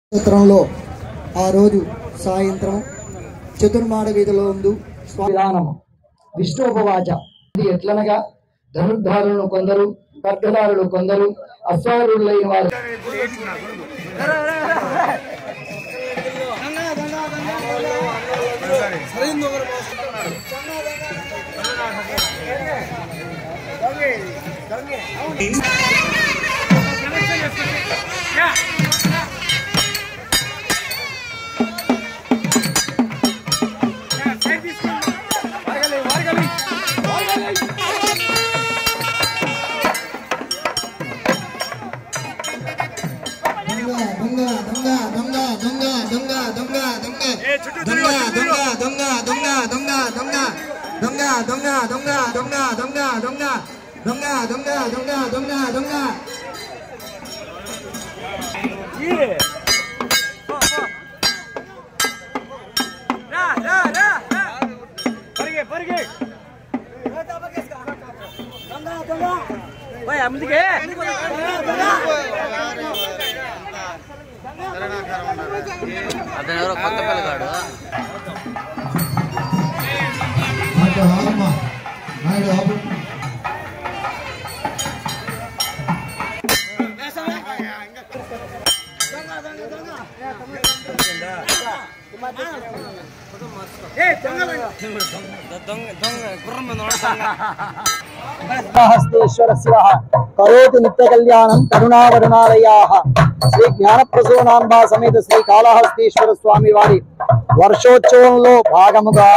క్షేత్రంలో ఆ రోజు సాయంత్రం చతుర్మాడ వీధిలో ఉంది విధానం విష్ణోపవాచ. ఇది ఎట్లనగా ధనుర్ధారులను కొందరు, ఖడ్గదారులు కొందరు, అశ్వారూఢులైన వారు అతను కొత్త పిల్లగాడు కరోతి నిత్య కళ్యాణం కరుణావరుణాలయాః. శ్రీ జ్ఞానప్రసూనాంబా సమేత శ్రీ కాళహస్తీశ్వర స్వామి వారి వర్షోత్సవంలో భాగముగా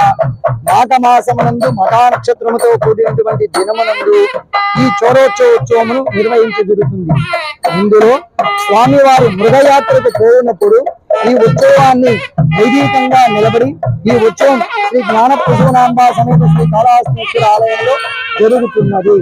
మాఘమాసమునందు మఘా నక్షత్రముతో కూడినటువంటి దినమునందు ఈ చోరోత్సవమును నిర్వహించి జరుగుతుంది. ఇందులో స్వామివారి మృగయాత్రకు పోయినప్పుడు ఈ ఉత్సవాన్ని వైదికంగా నిలబడి ఈ ఉత్సవం శ్రీ జ్ఞానప్రసూనాంబా సమేత శ్రీ కాళహస్తీశ్వర ఆలయంలో జరుగుతున్నది.